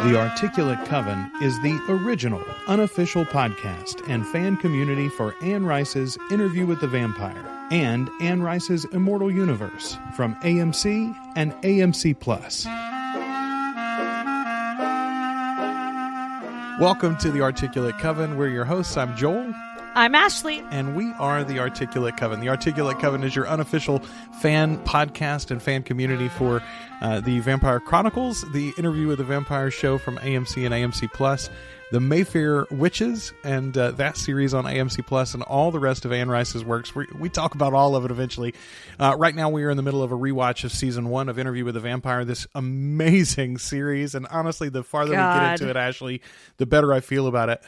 The Articulate Coven is the original, unofficial podcast and fan community for Anne Rice's Interview with the Vampire and Anne Rice's Immortal Universe from AMC and AMC+. Welcome to The Articulate Coven. We're your hosts. I'm Joel. I'm Ashley. And we are The Articulate Coven. The Articulate Coven is your unofficial fan podcast and fan community for the Vampire Chronicles, the Interview with the Vampire show from AMC and AMC+, the Mayfair Witches, and that series on AMC+, and all the rest of Anne Rice's works. We talk about all of it eventually. Right now we are in the middle of a rewatch of Season 1 of Interview with the Vampire, this amazing series. And honestly, the farther we get into it, Ashley, the better I feel about it.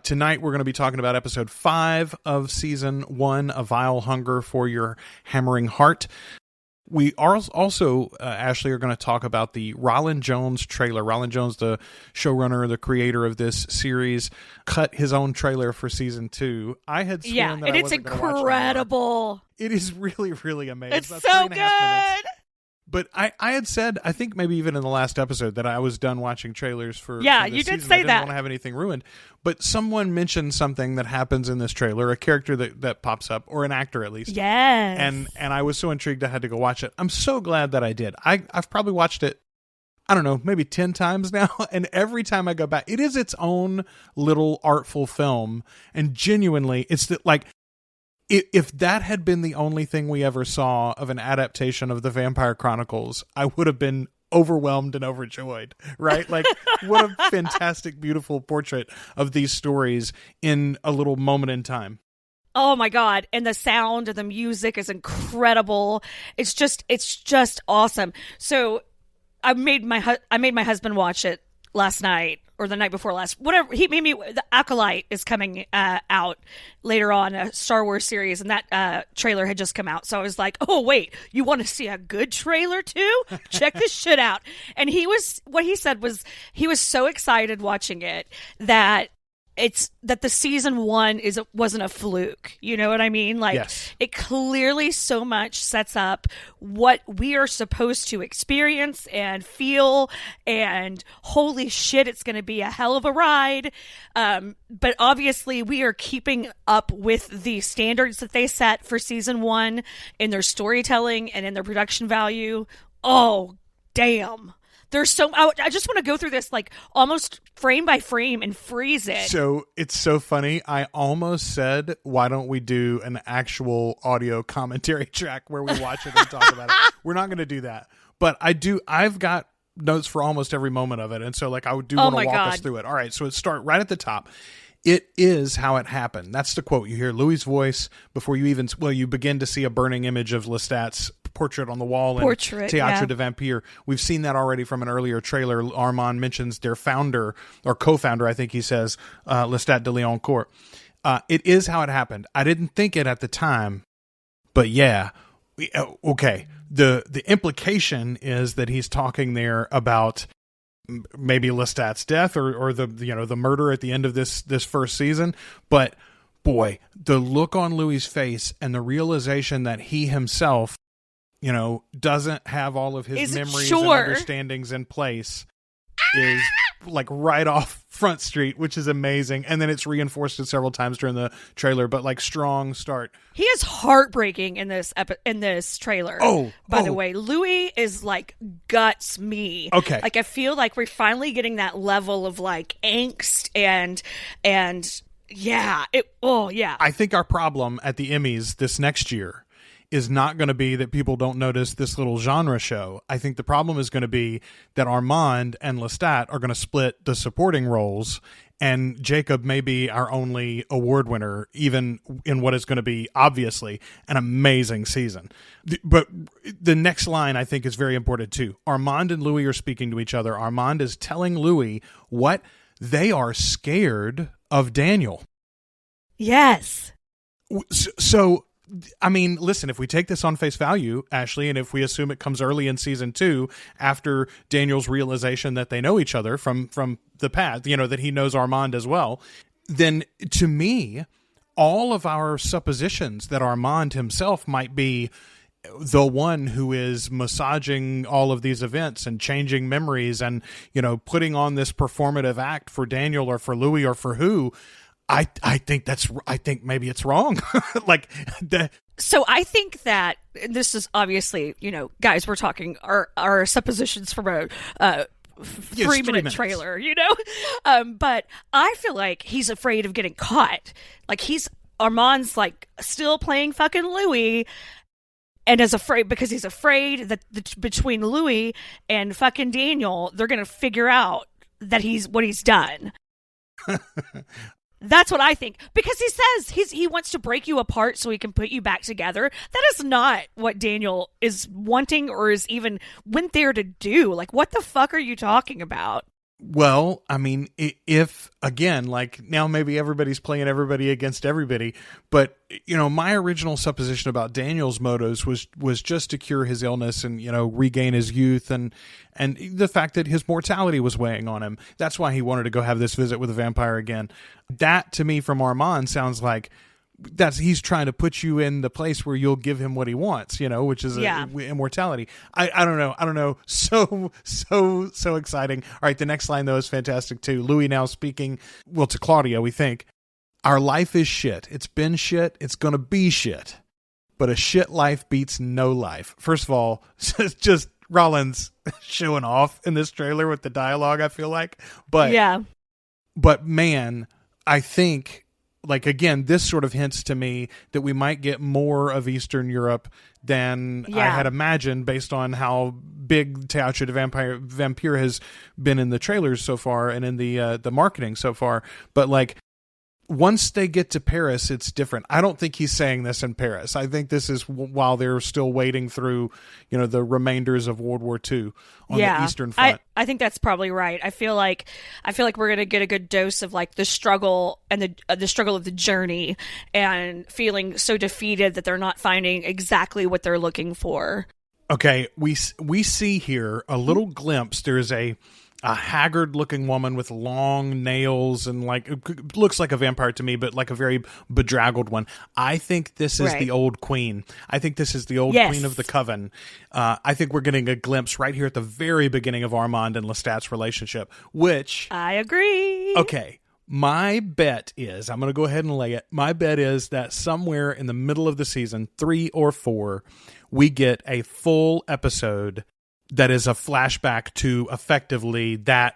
Tonight we're going to be talking about episode 5 of Season 1, A Vile Hunger for Your Hammering Heart. We are also, Ashley, are going to talk about the Rollin Jones trailer. Rollin Jones, the showrunner, the creator of this series, cut his own trailer for Season 2. I had sworn that and it's incredible. It is really, really amazing. It's so good. But I had said, I think maybe even in the last episode, that I was done watching trailers for Yeah, for this you did season. say I didn't that. want to have anything ruined. But someone mentioned something that happens in this trailer, a character that pops up, or an actor at least. Yes. And I was so intrigued I had to go watch it. I'm so glad that I did. I've probably watched it, I don't know, maybe 10 times now. And every time I go back, it is its own little artful film. And genuinely, it's like, if that had been the only thing we ever saw of an adaptation of the Vampire Chronicles, I would have been overwhelmed and overjoyed, right? Like, what a fantastic, beautiful portrait of these stories in a little moment in time. Oh my God. And the sound and the music is incredible. It's just awesome. So I made my husband watch it last night. Or the night before last, whatever. He made me. The Acolyte is coming out later on, a Star Wars series, and that trailer had just come out. So I was like, "Oh wait, you want to see a good trailer too? Check this shit out." And what he said was he was so excited watching it that the season 1 wasn't a fluke. You know what I mean? Like, yes. It clearly so much sets up what we are supposed to experience and feel, and holy shit, it's going to be a hell of a ride. But obviously we are keeping up with the standards that they set for season 1 in their storytelling and in their production value. Oh, damn. There's I just want to go through this like almost frame by frame and freeze it. So it's so funny. I almost said, why don't we do an actual audio commentary track where we watch it and talk about it? We're not going to do that. But I've got notes for almost every moment of it. And so like I do want to walk us through it. All right. So let's start right at the top. It is how it happened. That's the quote. You hear Louis's voice before you begin to see a burning image of Lestat's portrait on the wall in Théâtre de Vampire. We've seen that already from an earlier trailer. Armand mentions their founder, or co-founder, I think he says, Lestat de Liancourt. It is how it happened. I didn't think it at the time, but yeah. Okay. The implication is that he's talking there about maybe Lestat's death or the murder at the end of this first season. But boy, the look on Louis's face and the realization that he himself, doesn't have all of his memories and understandings in place is like right off Front Street, which is amazing. And then it's reinforced it several times during the trailer, but like strong start. He is heartbreaking in this trailer. By the way, Louis is like guts me. Okay. Like I feel like we're finally getting that level of like angst and yeah. I think our problem at the Emmys this next year is not going to be that people don't notice this little genre show. I think the problem is going to be that Armand and Lestat are going to split the supporting roles, and Jacob may be our only award winner, even in what is going to be, obviously, an amazing season. But the next line, I think, is very important, too. Armand and Louis are speaking to each other. Armand is telling Louis what they are scared of Daniel. Yes. So I mean, listen, if we take this on face value, Ashley, and if we assume it comes early in season 2 after Daniel's realization that they know each other from the past, that he knows Armand as well, then to me, all of our suppositions that Armand himself might be the one who is massaging all of these events and changing memories and, putting on this performative act for Daniel or for Louis or for who, I think maybe it's wrong. Like that. So I think that this is obviously, guys, we're talking our suppositions from a 3-minute trailer, but I feel like he's afraid of getting caught. Like Armand's like still playing fucking Louis and is afraid because he's afraid that between Louis and fucking Daniel, they're going to figure out that what he's done. That's what I think, because he says he wants to break you apart so he can put you back together. That is not what Daniel is wanting or is even went there to do. Like, what the fuck are you talking about? Well, I mean, if again, like now maybe everybody's playing everybody against everybody, but my original supposition about Daniel's motives was just to cure his illness and regain his youth and the fact that his mortality was weighing on him. That's why he wanted to go have this visit with the vampire again. That to me from Armand sounds like he's trying to put you in the place where you'll give him what he wants, which is immortality. I don't know. So exciting. All right. The next line though is fantastic too. Louis now speaking, to Claudia, we think, our life is shit. It's been shit. It's going to be shit, but a shit life beats no life. First of all, just Rollins showing off in this trailer with the dialogue, I feel like, but man, I think, like, again, this sort of hints to me that we might get more of Eastern Europe than I had imagined based on how big Teatro de Vampire has been in the trailers so far and in the marketing so far. But, like, once they get to Paris, it's different. I don't think he's saying this in Paris. I think this is while they're still wading through, the remainders of World War II on the Eastern Front. I think that's probably right. I feel like we're gonna get a good dose of like the struggle and the struggle of the journey and feeling so defeated that they're not finding exactly what they're looking for. Okay, we see here a little glimpse. There's a haggard-looking woman with long nails and it looks like a vampire to me, but like a very bedraggled one. I think this is the old queen. I think this is the old queen of the coven. I think we're getting a glimpse right here at the very beginning of Armand and Lestat's relationship, which... I agree. Okay. My bet is, I'm going to go ahead and lay it, my bet is that somewhere in the middle of the season, 3 or 4, we get a full episode that is a flashback to effectively that,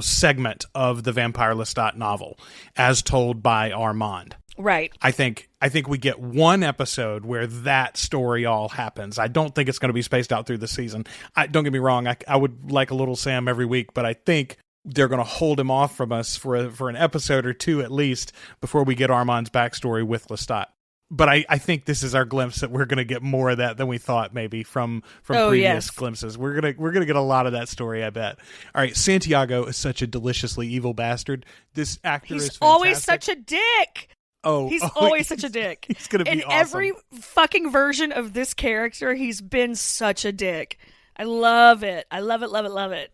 segment of the Vampire Lestat novel as told by Armand. Right. I think we get one episode where that story all happens. I don't think it's going to be spaced out through the season. Don't get me wrong. I would like a little Sam every week, but I think they're going to hold him off from us for an episode or 2 at least before we get Armand's backstory with Lestat. But I think this is our glimpse that we're going to get more of that than we thought maybe from previous glimpses. We're gonna get a lot of that story, I bet. All right, Santiago is such a deliciously evil bastard. This actor is fantastic. Always such a dick. He's always such a dick. He's going to be awesome. In every fucking version of this character, he's been such a dick. I love it. I love it, love it, love it.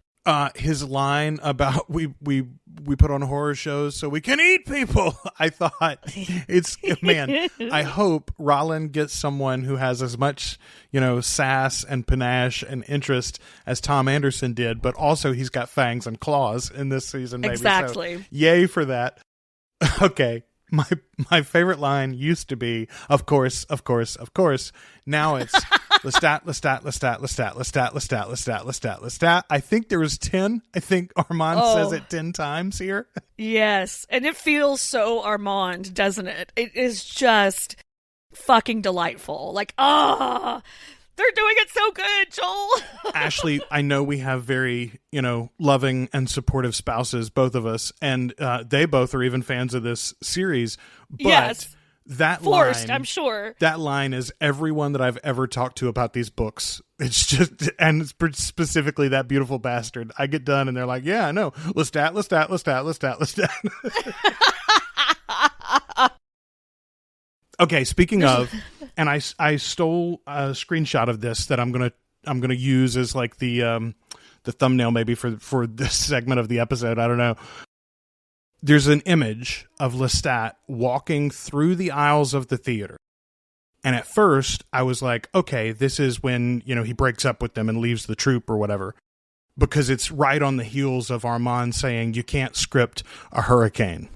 His line about we put on horror shows so we can eat people. I thought I hope Rollin gets someone who has as much, sass and panache and interest as Tom Anderson did, but also he's got fangs and claws in this season, maybe. Exactly. So, yay for that. Okay. My favorite line used to be, of course. Now it's Lestat. I think there was 10. I think Armand says it 10 times here. Yes. And it feels so Armand, doesn't it? It is just fucking delightful. Like, they're doing it so good, Joel. Ashley, I know we have very, loving and supportive spouses, both of us, and they both are even fans of this series. But that forced, line, I'm sure. That line is everyone that I've ever talked to about these books. It's just, and it's specifically that beautiful bastard. I get done and they're like, yeah, I know. Lestat. Okay, speaking of, and I stole a screenshot of this that I'm gonna use as like the thumbnail maybe for this segment of the episode. I don't know. There's an image of Lestat walking through the aisles of the theater, And at first I was like, okay, this is when, he breaks up with them and leaves the troop or whatever. Because it's right on the heels of Armand saying you can't script a hurricane.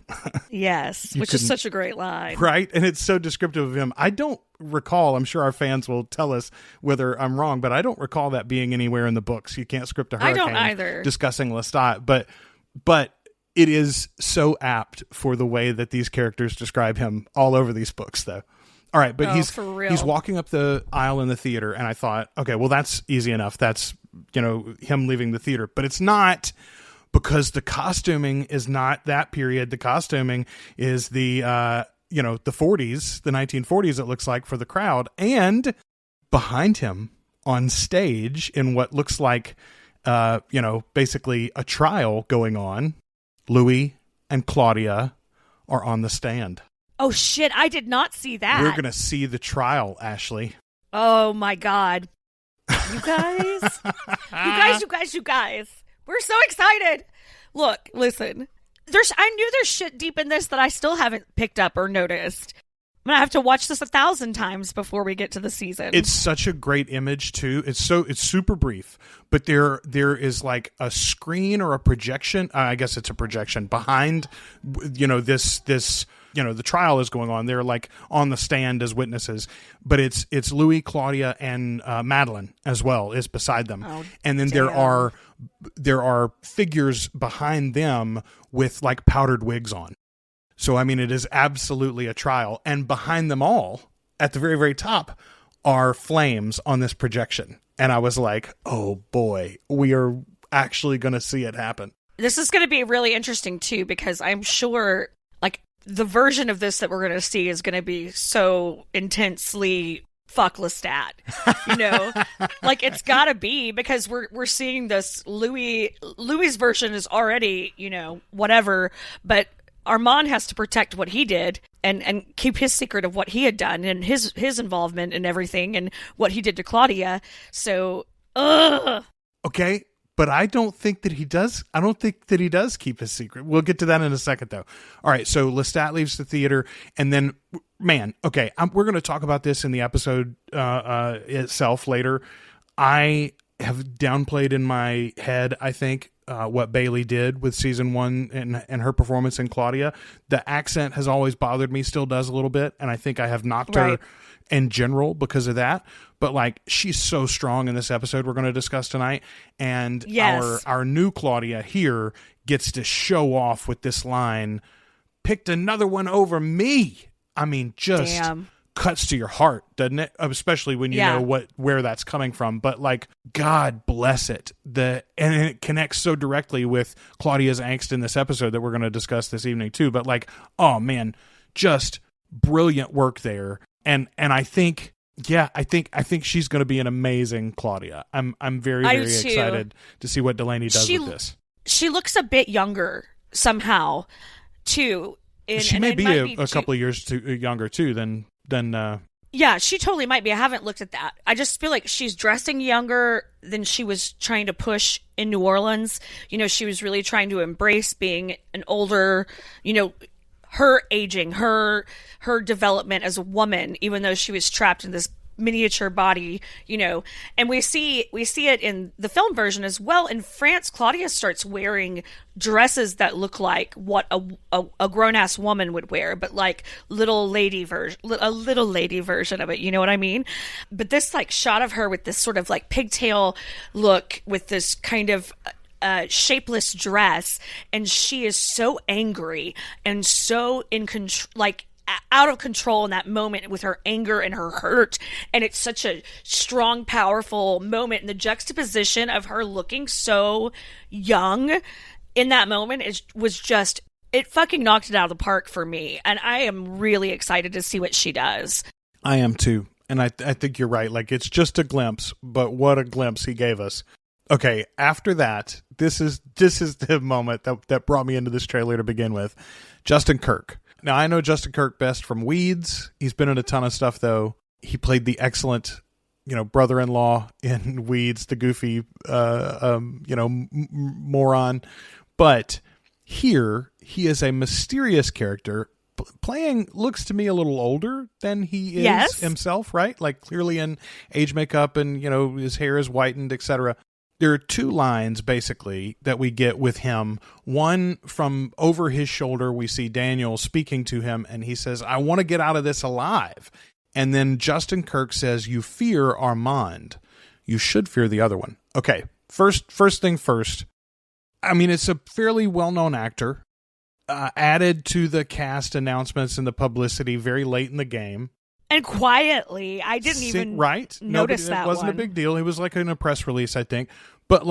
Yes, which is such a great line. Right? And it's so descriptive of him. I don't recall, I'm sure our fans will tell us whether I'm wrong, but I don't recall that being anywhere in the books. You can't script a hurricane. I don't either. Discussing Lestat. But it is so apt for the way that these characters describe him all over these books, though. All right, but he's walking up the aisle in the theater, and I thought, okay, well, that's easy enough. That's, him leaving the theater. But it's not, because the costuming is not that period. The costuming is the 40s, the 1940s, it looks like, for the crowd. And behind him on stage in what looks like, basically a trial going on, Louis and Claudia are on the stand. Oh, shit. I did not see that. We're going to see the trial, Ashley. Oh, my God. You guys. you guys. We're so excited. Look, listen. I knew there's shit deep in this that I still haven't picked up or noticed. I'm going to have to watch this 1,000 times before we get to the season. It's such a great image, too. It's super brief, but there is like a screen or a projection. I guess it's a projection behind, this the trial is going on. They're like on the stand as witnesses, but it's Louis, Claudia, and Madeline as well is beside them. Oh, and then damn. there are figures behind them with like powdered wigs on. So, I mean, it is absolutely a trial. And behind them all, at the very, very top, are flames on this projection. And I was like, oh boy, we are actually going to see it happen. This is going to be really interesting too, because I'm sure like the version of this that we're going to see is going to be so intensely fuck Lestat, like it's got to be, because we're seeing this Louis's version is already, whatever, but Armand has to protect what he did and keep his secret of what he had done and his involvement in everything and what he did to Claudia. So, okay. But I don't think that he does. I don't think that he does keep his secret. We'll get to that in a second, though. All right. So Lestat leaves the theater, and then, man, okay, we're going to talk about this in the episode itself later. I have downplayed in my head, I think, what Bailey did with season 1 and her performance in Claudia. The accent has always bothered me, still does a little bit, and I think I have knocked her in general because of that. But like, she's so strong in this episode we're going to discuss tonight, and our new Claudia here gets to show off with this line, picked another one over me. I mean, just cuts to your heart, doesn't it? Especially when you know where that's coming from. But like, God bless it. And it connects so directly with Claudia's angst in this episode that we're going to discuss this evening too. But like, oh man, just brilliant work there. And I think, I think she's going to be an amazing Claudia. I'm very, very excited to see what Delaney does with this. She looks a bit younger somehow too. She may be a couple of years younger too than. Yeah, she totally might be. I haven't looked at that. I just feel like she's dressing younger than she was trying to push in New Orleans. She was really trying to embrace being an older, her aging, her development as a woman, even though she was trapped in this miniature body, and we see it in the film version as well. In France, Claudia starts wearing dresses that look like what a grown-ass woman would wear, but like a little lady version of it, you know what I mean? But this like shot of her with this sort of like pigtail look with this kind of shapeless dress, and she is so angry and so in control, like out of control in that moment with her anger and her hurt, and it's such a strong, powerful moment, and the juxtaposition of her looking so young in that moment it fucking knocked it out of the park for me, and I am really excited to see what she does. I am too, and I think you're right. Like, it's just a glimpse, but what a glimpse he gave us. Okay, after that, this is the moment that brought me into this trailer to begin with. Justin Kirk. Now, I know Justin Kirk best from Weeds. He's been in a ton of stuff, though. He played the excellent, brother-in-law in Weeds, the goofy, moron. But here, he is a mysterious character playing looks to me a little older than he is Yes. himself, right? Like clearly in age makeup and, his hair is whitened, etc. There are two lines basically that we get with him. One, from over his shoulder, we see Daniel speaking to him and he says, "I want to get out of this alive." And then Justin Kirk says, "You fear Armand. You should fear the other one." Okay, first thing first. I mean, it's a fairly well-known actor, added to the cast announcements and the publicity very late in the game. And quietly, I didn't even notice that. It wasn't one. a big deal. It was like in a press release, I think. But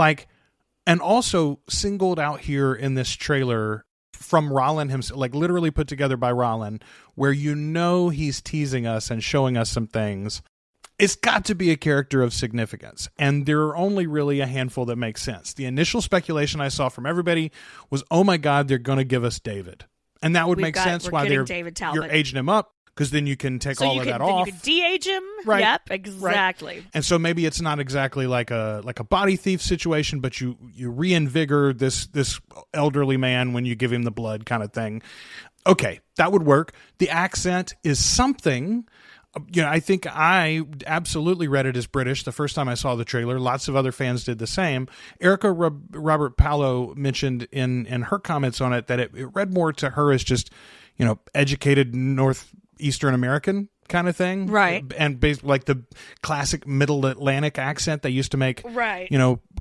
and also singled out here in this trailer from Rollin himself, like literally put together by Rollin, where he's teasing us and showing us some things. It's got to be a character of significance, and there are only really a handful that make sense. The initial speculation I saw from everybody was, oh my God, they're going to give us David. And that would make sense why you're aging him up, because then you can take all of that off. You can de-age him. Right. Yep, exactly. Right. And so maybe it's not exactly like a body thief situation, but you reinvigor this elderly man when you give him the blood kind of thing. Okay, that would work. The accent is something. I think I absolutely read it as British the first time I saw the trailer. Lots of other fans did the same. Erica Robert Paolo mentioned in her comments on it that it read more to her as just, educated Northeastern American kind of thing. Right. And basically like the classic middle Atlantic accent they used to make, right.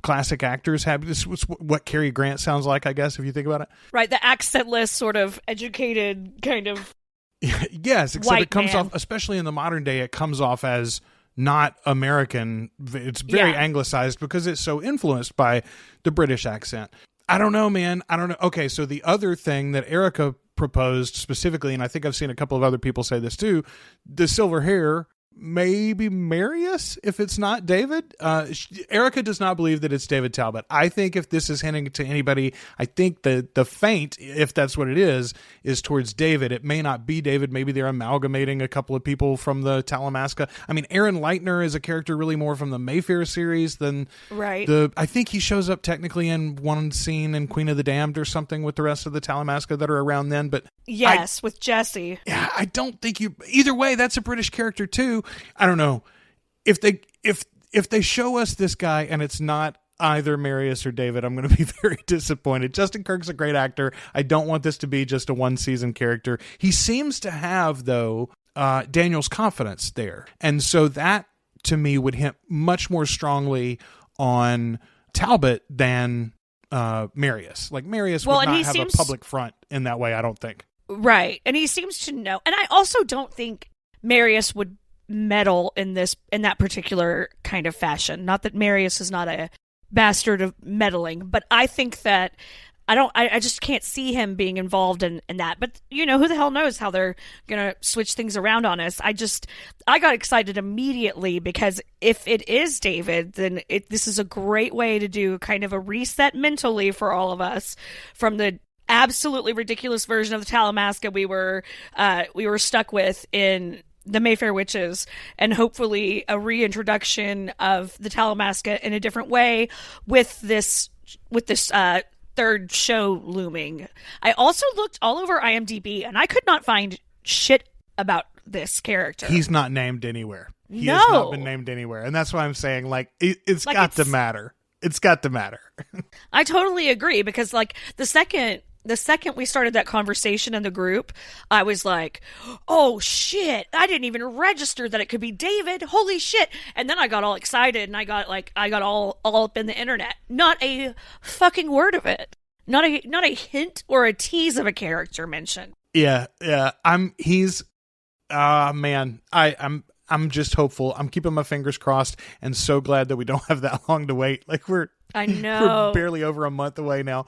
Classic actors have. This was what Cary Grant sounds like, I guess, if you think about it. Right. The accentless sort of educated kind of. Yes, except it comes off, especially in the modern day, it comes off as not American. It's very anglicized because it's so influenced by the British accent. I don't know, man. I don't know. Okay, so the other thing that Erica proposed specifically, and I think I've seen a couple of other people say this too, the silver hair, maybe Marius if it's not David. Erica does not believe that it's David Talbot. I think if this is hinting to anybody, I think the feint, if that's what it is towards David. It may not be David. Maybe they're amalgamating a couple of people from the Talamasca. I mean, Aaron Leitner is a character really more from the Mayfair series than I think he shows up technically in one scene in Queen of the Damned or something with the rest of the Talamasca that are around then. But yes, with Jesse. Yeah, I don't think either way, that's a British character too. I don't know if they show us this guy and it's not either Marius or David, I'm going to be very disappointed. Justin Kirk's a great actor. I don't want this to be just a one season character. He seems to have though Daniel's confidence there, and so that to me would hint much more strongly on Talbot than Marius. Like Marius would not have a public front in that way, I don't think. Right, and he seems to know. And I also don't think Marius would meddle in that particular kind of fashion. Not that Marius is not a bastard of meddling, but I think that I just can't see him being involved in that. But who the hell knows how they're gonna switch things around on us. I got excited immediately because if it is David, then this is a great way to do kind of a reset mentally for all of us from the absolutely ridiculous version of the Talamasca we were stuck with in the Mayfair Witches, and hopefully a reintroduction of the Talamasca in a different way with this third show looming. I also looked all over IMDb and I could not find shit about this character. He's not named anywhere. He has not been named anywhere, and that's why I'm saying it's got to matter. It's got to matter. I totally agree, because the second we started that conversation in the group, I was like, oh shit, I didn't even register that it could be David. Holy shit. And then I got all excited and I got all up in the internet. Not a fucking word of it. Not a hint or a tease of a character mentioned. Yeah. I'm just hopeful. I'm keeping my fingers crossed and so glad that we don't have that long to wait. I know. We're barely over a month away now.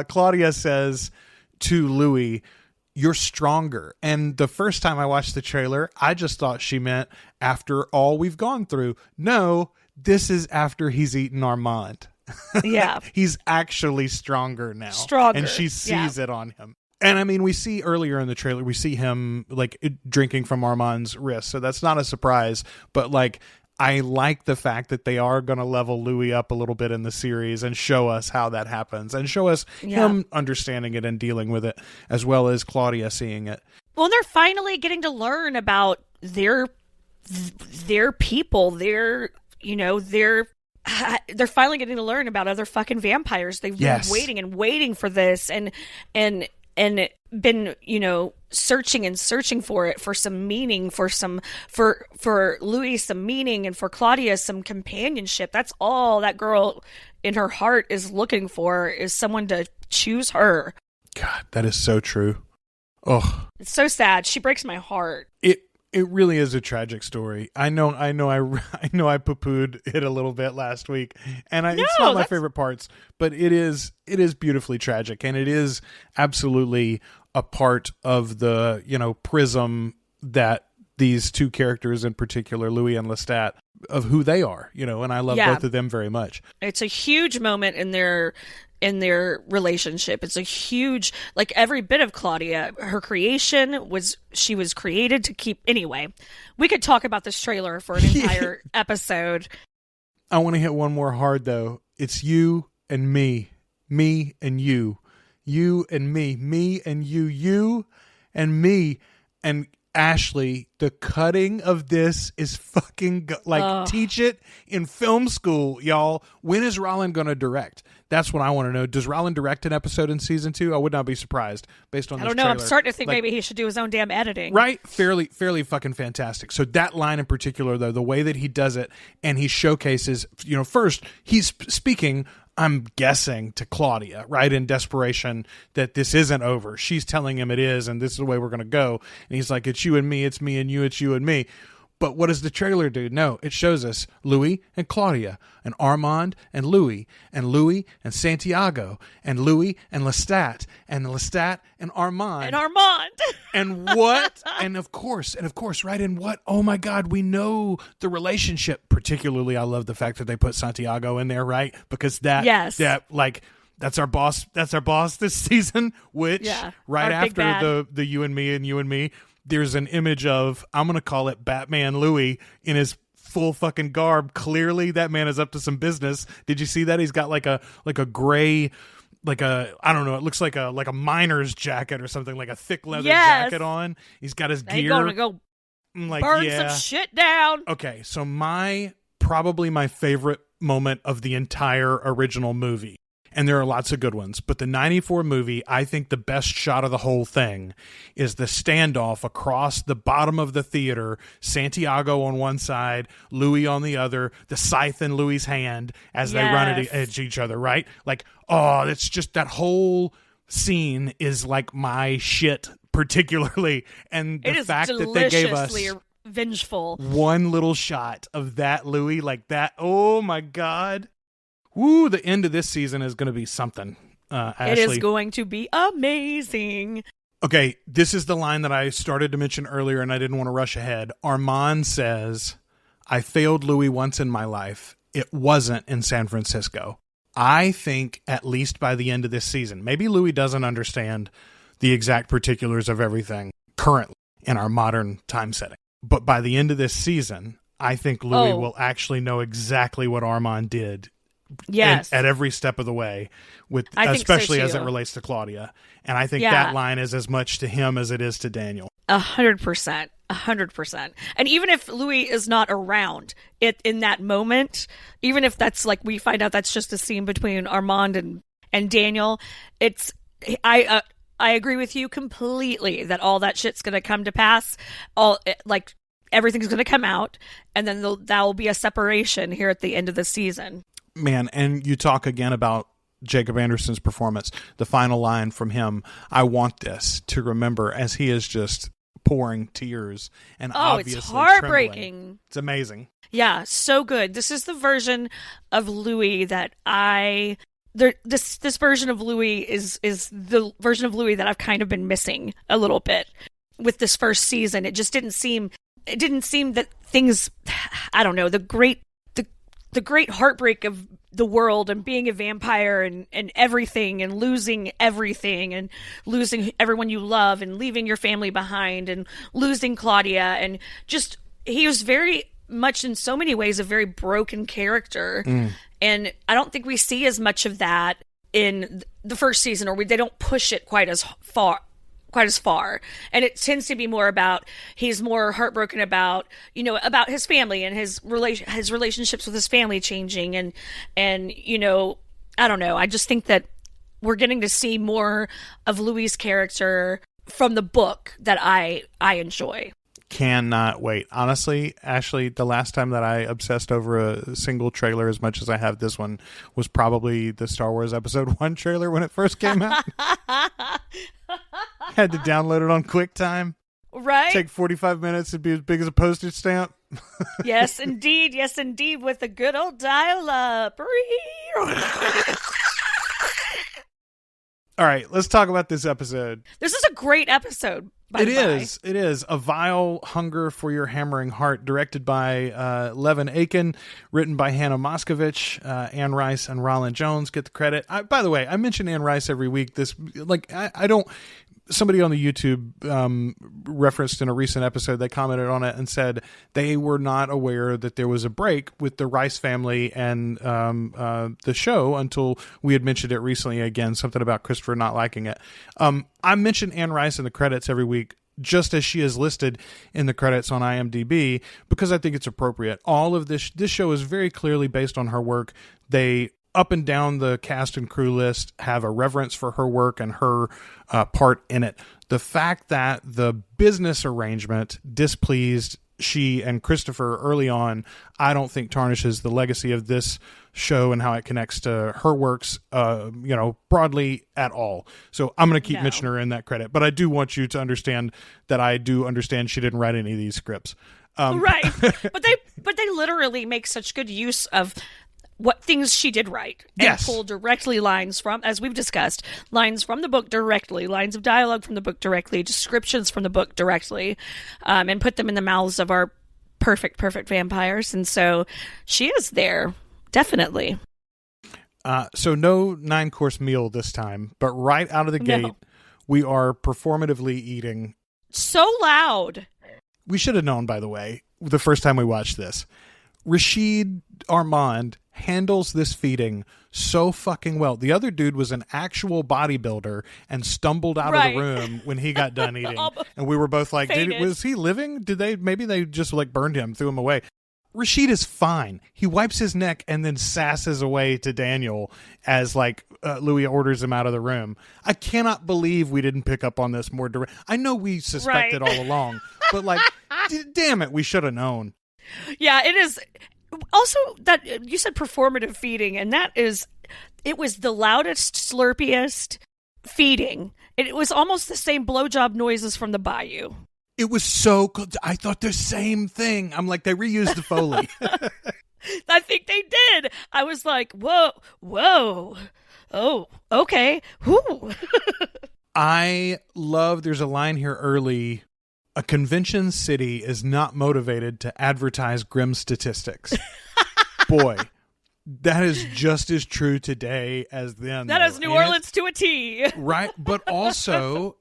Claudia says to Louis, "You're stronger." And the first time I watched the trailer, I just thought she meant after all we've gone through. No, this is after he's eaten Armand. Yeah. He's actually stronger now. And she sees it on him. And I mean, we see earlier in the trailer, we see him drinking from Armand's wrist. So that's not a surprise. But I like the fact that they are going to level Louis up a little bit in the series and show us how that happens and show us him understanding it and dealing with it, as well as Claudia seeing it. Well, they're finally getting to learn about their people, they're finally getting to learn about other fucking vampires. They've been waiting and waiting for this and been, searching and searching for it, for some meaning, for Louis some meaning, and for Claudia some companionship. That's all that girl in her heart is looking for, is someone to choose her. God, that is so true. Oh, it's so sad. She breaks my heart. It really is a tragic story. I know I poo-pooed it a little bit last week, and it's not my favorite parts, but it is beautifully tragic, and it is absolutely a part of the, prism that these two characters in particular, Louis and Lestat, of who they are, and I love both of them very much. It's a huge moment in their relationship. It's a huge, like, every bit of Claudia, her creation she was created to keep. Anyway, we could talk about this trailer for an entire episode. I want to hit one more hard though. It's you and me and you and me and you and me. And Ashley, the cutting of this is fucking teach it in film school, y'all. When is Rollin going to direct? That's what I want to know. Does Rollin direct an episode in season 2? I would not be surprised based on this trailer. I'm starting to think maybe he should do his own damn editing. Right? Fairly fucking fantastic. So that line in particular, though, the way that he does it, and he showcases, first he's speaking, I'm guessing, to Claudia, right? In desperation that this isn't over. She's telling him it is, and this is the way we're going to go. And he's like, it's you and me, it's me and you, it's you and me. But what does the trailer do? No, it shows us Louis and Claudia, and Armand and Louis and Santiago, and Louis and Lestat and Armand. And Armand. And what? and of course, right? And what? Oh my God, we know the relationship. Particularly, I love the fact that they put Santiago in there, right? Because that's our boss. That's our boss this season. Which right after the you and me. There's an image of, I'm going to call it Batman Louis in his full fucking garb. Clearly that man is up to some business. Did you see that? He's got like a gray, I don't know. It looks like a miner's jacket or something, like a thick leather jacket on. He's got his gear. He's going to go burn some shit down. Okay. So probably my favorite moment of the entire original movie, and there are lots of good ones, but the 94 movie, I think the best shot of the whole thing is the standoff across the bottom of the theater, Santiago on one side, Louis on the other, the scythe in Louis' hand as they run at each other, right? Like, it's just, that whole scene is like my shit, particularly. And the fact that they gave us vengeful one little shot of that Louis like that, oh my God. Woo, the end of this season is going to be something, Ashley. It is going to be amazing. Okay, this is the line that I started to mention earlier, and I didn't want to rush ahead. Armand says, I failed Louis once in my life. It wasn't in San Francisco. I think at least by the end of this season, maybe Louis doesn't understand the exact particulars of everything currently in our modern time setting. But by the end of this season, I think Louis will actually know exactly what Armand did. Yes, at every step of the way, especially as it relates to Claudia. And I think that line is as much to him as it is to Daniel. 100%. 100%. And even if Louis is not around in that moment, even if that's like, we find out that's just a scene between Armand and Daniel, I agree with you completely that all that shit's going to come to pass. Everything's going to come out, and then that will be a separation here at the end of the season. Man, and you talk again about Jacob Anderson's performance. The final line from him, I want this to remember, as he is just pouring tears and obviously it's heartbreaking. Trembling. It's amazing. Yeah, so good. This is the version of Louis that this version of Louis is the version of Louis that I've kind of been missing a little bit with this first season. It just didn't seem that things, I don't know, the great heartbreak of the world and being a vampire and everything and losing everything and losing everyone you love and leaving your family behind and losing Claudia, and just, he was very much in so many ways a very broken character. And I don't think we see as much of that in the first season, or they don't push it quite as far quite as far, and it tends to be more about he's more heartbroken about about his family and his relationships with his family changing, and I don't know, I just think that we're getting to see more of Louis' character from the book that I enjoy. Cannot wait. Honestly, Ashley, the last time that I obsessed over a single trailer as much as I have this one was probably the Star Wars Episode 1 trailer when it first came out. Had to download it on QuickTime. Right? Take 45 minutes to be as big as a postage stamp. Yes, indeed. Yes, indeed. With the good old dial-up. All right, let's talk about this episode. This is a great episode. It is. A Vile Hunger for Your Hammering Heart, directed by Levin Aiken, written by Hannah Moscovich, Anne Rice, and Roland Jones get the credit. By the way, I mention Anne Rice every week. I don't... Somebody on the YouTube referenced in a recent episode, they commented on it and said they were not aware that there was a break with the Rice family and the show until we had mentioned it recently again, something about Christopher not liking it. I mention Anne Rice in the credits every week, just as she is listed in the credits on IMDb, because I think it's appropriate. All of this show is very clearly based on her work. They, up and down the cast and crew list, have a reverence for her work and her part in it. The fact that the business arrangement displeased she and Christopher early on, I don't think tarnishes the legacy of this show and how it connects to her works, broadly at all. So I'm going to keep mentioning her in that credit, but I do want you to understand that I do understand she didn't write any of these scripts. Right. But they literally make such good use of what things she did write and pull directly lines from, as we've discussed, lines from the book directly, lines of dialogue from the book directly, descriptions from the book directly, and put them in the mouths of our perfect vampires. And so she is there, definitely. So no 9-course meal this time, but right out of the gate, we are performatively eating. So loud. We should have known, by the way, the first time we watched this. Rashid Armand handles this feeding so fucking well. The other dude was an actual bodybuilder and stumbled out of the room when he got done eating. And we were both like, was he living? Maybe they just burned him, threw him away. Rashid is fine. He wipes his neck and then sasses away to Daniel as Louis orders him out of the room. I cannot believe we didn't pick up on this more direct. I know we suspected all along, but damn it, we should have known. Yeah, it is. Also, that you said performative feeding, and it was the loudest, slurpiest feeding. It was almost the same blowjob noises from the bayou. It was so cool. I thought the same thing. I'm like, they reused the Foley. I think they did. I was like, whoa, oh, okay, whoo. I love, there's a line here early. A convention city is not motivated to advertise grim statistics. Boy, that is just as true today as then. That is New Orleans to a T. Right. But also,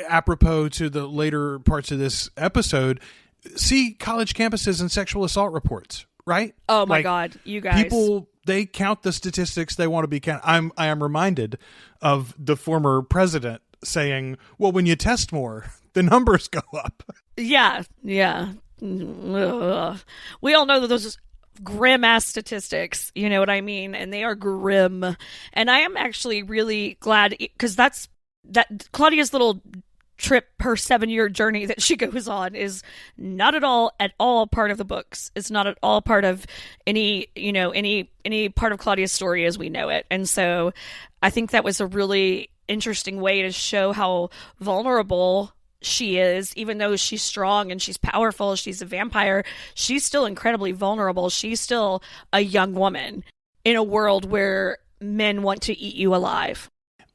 apropos to the later parts of this episode, see college campuses and sexual assault reports, right? Oh, my God. You guys. People, they count the statistics they want to be counted. I am reminded of the former president saying, well, when you test more, the numbers go up. Yeah. Ugh. We all know that those grim ass statistics, you know what I mean? And they are grim. And I am actually really glad, because that Claudia's little trip, her 7-year journey that she goes on, is not at all part of the books. It's not at all part of any part of Claudia's story as we know it. And so I think that was a really interesting way to show how vulnerable she is. Even though she's strong and she's powerful, she's a vampire, she's still incredibly vulnerable. She's still a young woman in a world where men want to eat you alive.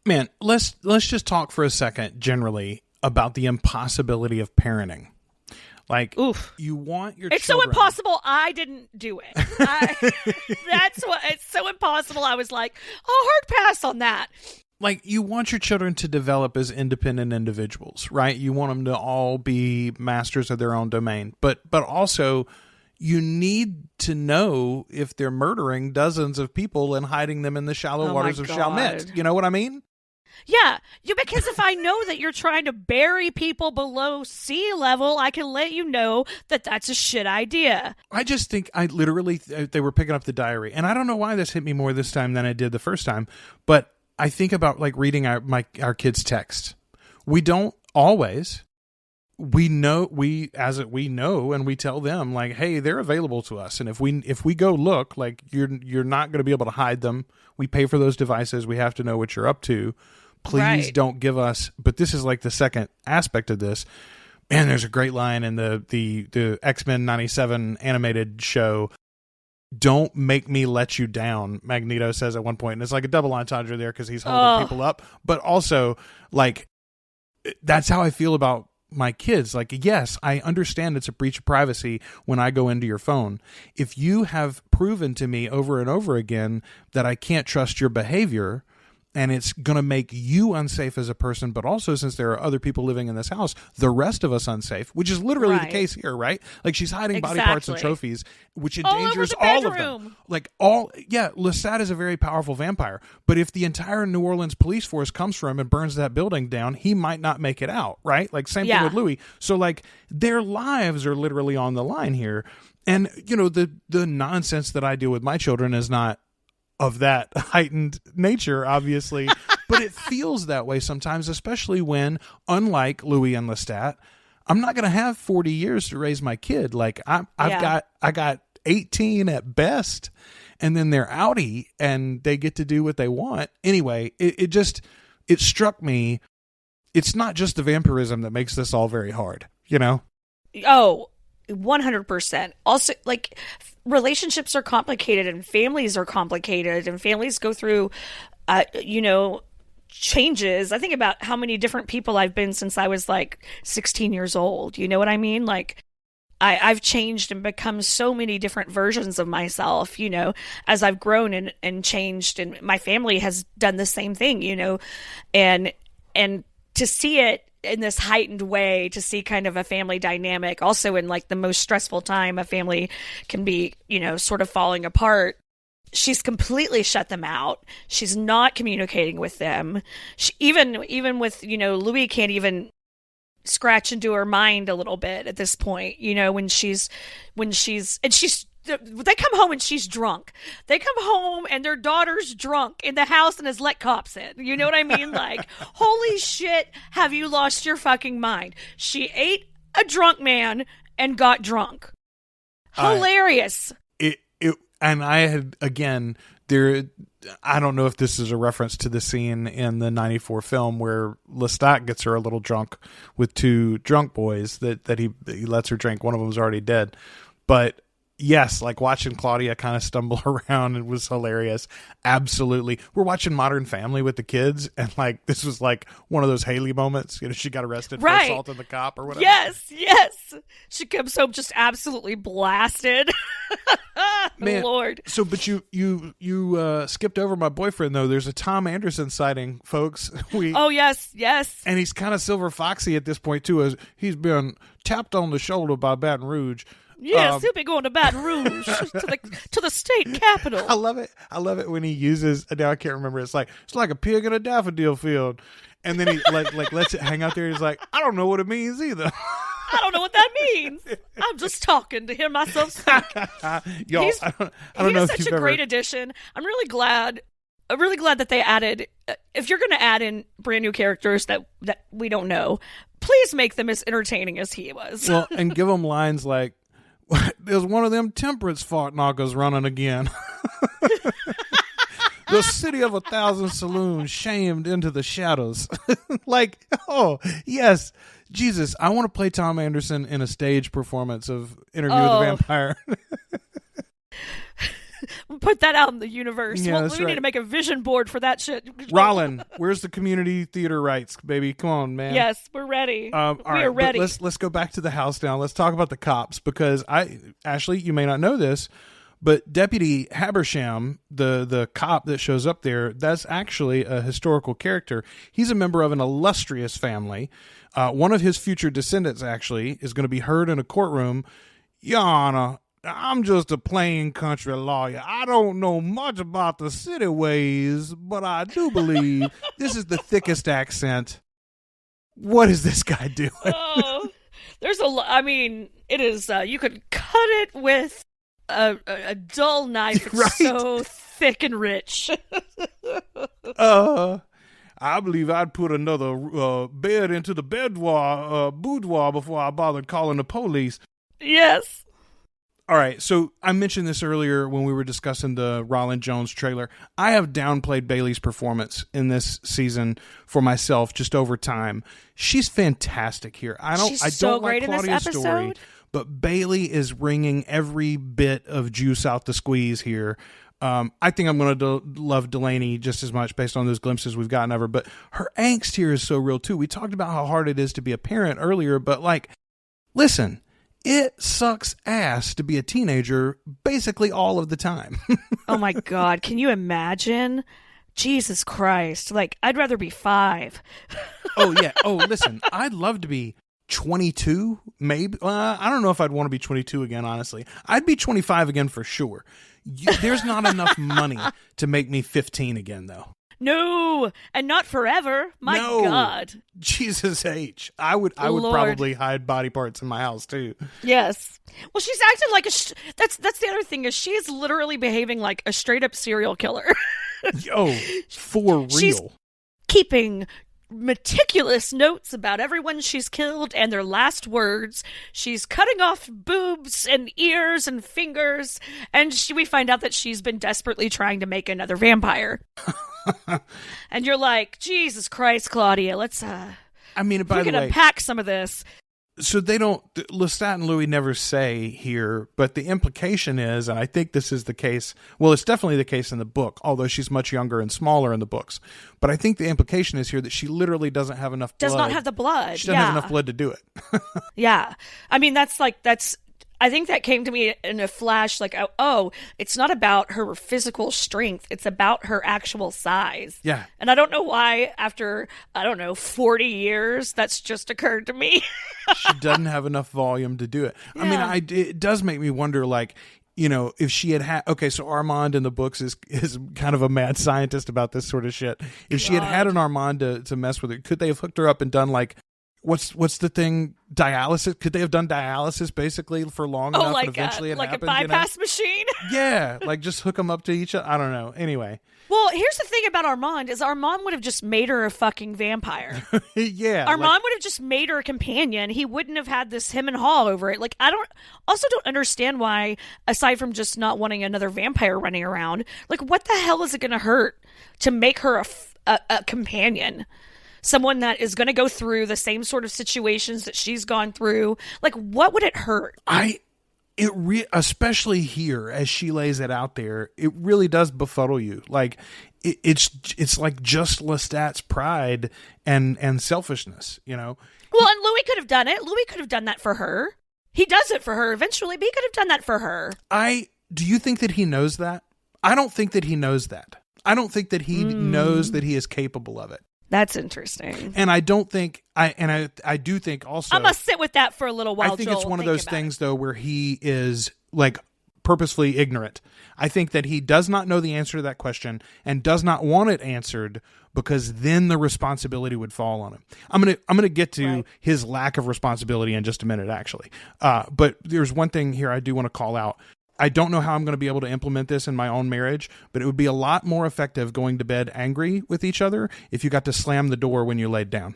Man, let's just talk for a second generally about the impossibility of parenting. Oof. You want your It's children... so impossible, I didn't do it. That's what, it's so impossible. I was like, hard pass on that. You want your children to develop as independent individuals, right? You want them to all be masters of their own domain. But also, you need to know if they're murdering dozens of people and hiding them in the shallow waters of Chalmette. You know what I mean? Yeah, because if I know that you're trying to bury people below sea level, I can let you know that that's a shit idea. I just think they were picking up the diary, and I don't know why this hit me more this time than I did the first time, but I think about like reading our kids' text. We don't always. We know and we tell them like, hey, they're available to us, and if we go look, like you're not going to be able to hide them. We pay for those devices. We have to know what you're up to. Please don't give us. But this is like the second aspect of this. And there's a great line in the X-Men 97 animated show. Don't make me let you down, Magneto says at one point, and it's like a double entendre there because he's holding people up, but also like that's how I feel about my kids. Like, yes, I understand it's a breach of privacy when I go into your phone. If you have proven to me over and over again that I can't trust your behavior, and it's going to make you unsafe as a person, but also, since there are other people living in this house, the rest of us unsafe, which is literally the case here, right? Like, she's hiding body parts and trophies, which endangers all of them. Like, Lestat is a very powerful vampire, but if the entire New Orleans police force comes for him and burns that building down, he might not make it out, right? Like, same thing with Louis. So, like, their lives are literally on the line here. And, you know, the nonsense that I deal with my children is not of that heightened nature, obviously, but it feels that way sometimes, especially when, unlike Louis and Lestat, I'm not going to have 40 years to raise my kid. Like I got 18 at best, and then they're outie and they get to do what they want. Anyway, it struck me. It's not just the vampirism that makes this all very hard, you know? Oh, 100%. Also, like, relationships are complicated and families are complicated and families go through, changes. I think about how many different people I've been since I was like 16 years old. You know what I mean? Like, I've changed and become so many different versions of myself, you know, as I've grown and changed, and my family has done the same thing, you know, and to see it in this heightened way, to see kind of a family dynamic also in like the most stressful time a family can be, you know, sort of falling apart. She's completely shut them out. She's not communicating with them. She, even with, you know, Louis can't even scratch into her mind a little bit at this point, you know, when she's they come home and she's drunk. They come home and their daughter's drunk in the house and has let cops in. You know what I mean? Like, holy shit, have you lost your fucking mind? She ate a drunk man and got drunk. Hilarious. And I had, again, I don't know if this is a reference to the scene in the 94 film where Lestat gets her a little drunk with two drunk boys that he lets her drink. One of them was already dead. But yes, like watching Claudia kind of stumble around, it was hilarious. Absolutely. We're watching Modern Family with the kids, and like this was like one of those Haley moments. You know, she got arrested for assaulting the cop or whatever. Yes. She comes home just absolutely blasted. Man, Lord. So, but you skipped over my boyfriend though. There's a Tom Anderson sighting, folks. Oh yes. And he's kind of Silver Foxy at this point too, as he's been tapped on the shoulder by Baton Rouge. Yes, he'll be going to Baton Rouge to the state capitol. I love it when he uses. Now I can't remember. It's like a pig in a daffodil field, and then he like lets it hang out there. He's like, I don't know what it means either. I don't know what that means. I'm just talking to hear myself speak. Y'all, he's I don't know if such you've a ever... great addition. I'm really glad that they added. If you're going to add in brand new characters that we don't know, please make them as entertaining as he was. Well, and give them lines like, "There's one of them temperance fart knockers running again." The city of 1,000 saloons shamed into the shadows. Like, oh, yes. Jesus, I want to play Tom Anderson in a stage performance of Interview with the Vampire. Put that out in the universe. Yeah, we need to make a vision board for that shit. Rollin, where's the community theater rights, baby? Come on, man. Yes, we're ready. All right, are ready. Let's go back to the house now. Let's talk about the cops, because Ashley, you may not know this, but Deputy Habersham, the cop that shows up there, that's actually a historical character. He's a member of an illustrious family. One of his future descendants actually is going to be heard in a courtroom. Your Honor, I'm just a plain country lawyer. I don't know much about the city ways, but I do believe this is the thickest accent. What is this guy doing? Oh, there's I mean, it is, you could cut it with a dull knife. It's right? So thick and rich. I believe I'd put another bed into the boudoir before I bothered calling the police. Yes. All right, so I mentioned this earlier when we were discussing the Roland Jones trailer. I have downplayed Bailey's performance in this season for myself just over time. She's fantastic here. I don't like Claudia's story, but Bailey is wringing every bit of juice out the squeeze here. I think I'm going to love Delaney just as much based on those glimpses we've gotten of her, but her angst here is so real too. We talked about how hard it is to be a parent earlier, but like, listen, it sucks ass to be a teenager basically all of the time. Oh my God. Can you imagine? Jesus Christ. Like, I'd rather be 5. Oh, yeah. Oh, listen, I'd love to be 22, maybe. I don't know if I'd want to be 22 again, honestly. I'd be 25 again for sure. There's not enough money to make me 15 again, though. No, and not forever. My God. Jesus H. I would probably hide body parts in my house too. Yes. Well, she's acting like that's the other thing is she's literally behaving like a straight up serial killer. Oh, for real. She's keeping meticulous notes about everyone she's killed and their last words. She's cutting off boobs and ears and fingers, and we find out that she's been desperately trying to make another vampire. And you're like, Jesus Christ, Claudia, let's I mean, by the way, unpack some of this. So they don't, Lestat and Louis never say here, but the implication is, and I think this is the case, well, it's definitely the case in the book, although she's much younger and smaller in the books. But I think the implication is here that she literally doesn't have enough blood. Does not have the blood. She doesn't have enough blood to do it. Yeah. I mean, I think that came to me in a flash, like, oh, it's not about her physical strength. It's about her actual size. Yeah. And I don't know why, after, 40 years, that's just occurred to me. She doesn't have enough volume to do it. Yeah. I mean, it does make me wonder, like, you know, if she had okay, so Armand in the books is kind of a mad scientist about this sort of shit. If she had an Armand to mess with her, could they have hooked her up and done, like, what's the thing? Dialysis? Could they have done dialysis basically for long enough and eventually it happened? Like a bypass machine? Yeah, like just hook them up to each other. I don't know. Anyway. Well, here's the thing about Armand is Armand would have just made her a fucking vampire. Yeah. Armand would have just made her a companion. He wouldn't have had this him and haw over it. Like, I don't understand why, aside from just not wanting another vampire running around, like, what the hell is it going to hurt to make her a companion? Someone that is going to go through the same sort of situations that she's gone through. Like, what would it hurt? Especially here, as she lays it out there, it really does befuddle you. Like, it's like just Lestat's pride and selfishness, you know? Well, and Louis could have done it. Louis could have done that for her. He does it for her eventually, but he could have done that for her. Do you think that he knows that? I don't think that he knows that. I don't think that he knows that he is capable of it. That's interesting. And I don't think I do think also I'm gonna sit with that for a little while. I think it's one of those things though where he is like purposefully ignorant. I think that he does not know the answer to that question and does not want it answered because then the responsibility would fall on him. I'm gonna get to his lack of responsibility in just a minute, actually. But there's one thing here I do want to call out. I don't know how I'm going to be able to implement this in my own marriage, but it would be a lot more effective going to bed angry with each other if you got to slam the door when you laid down.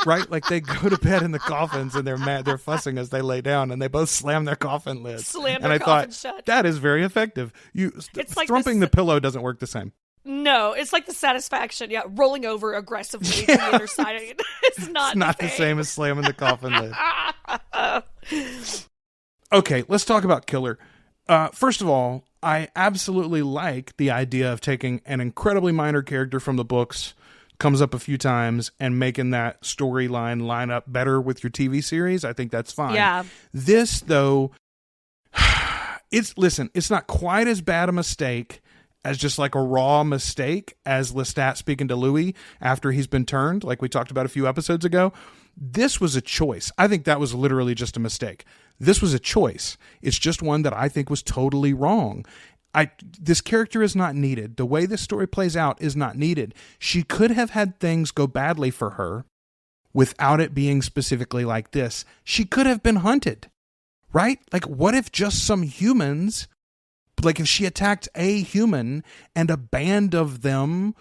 Right? Like they go to bed in the coffins and they're mad, they're fussing as they lay down and they both slam their coffin lids. And I thought, shut. That is very effective. It's like thumping the pillow doesn't work the same. No, it's like the satisfaction. Yeah, rolling over aggressively to the other side. It's not the same as slamming the coffin lid. Okay, let's talk about Killer. First of all, I absolutely like the idea of taking an incredibly minor character from the books, comes up a few times, and making that storyline line up better with your TV series. I think that's fine. Yeah. This, though, it's not quite as bad a mistake as just like a raw mistake as Lestat speaking to Louis after he's been turned, like we talked about a few episodes ago. This was a choice. I think that was literally just a mistake. This was a choice. It's just one that I think was totally wrong. This character is not needed. The way this story plays out is not needed. She could have had things go badly for her without it being specifically like this. She could have been hunted, right? Like, what if just some humans, like if she attacked a human and a band of them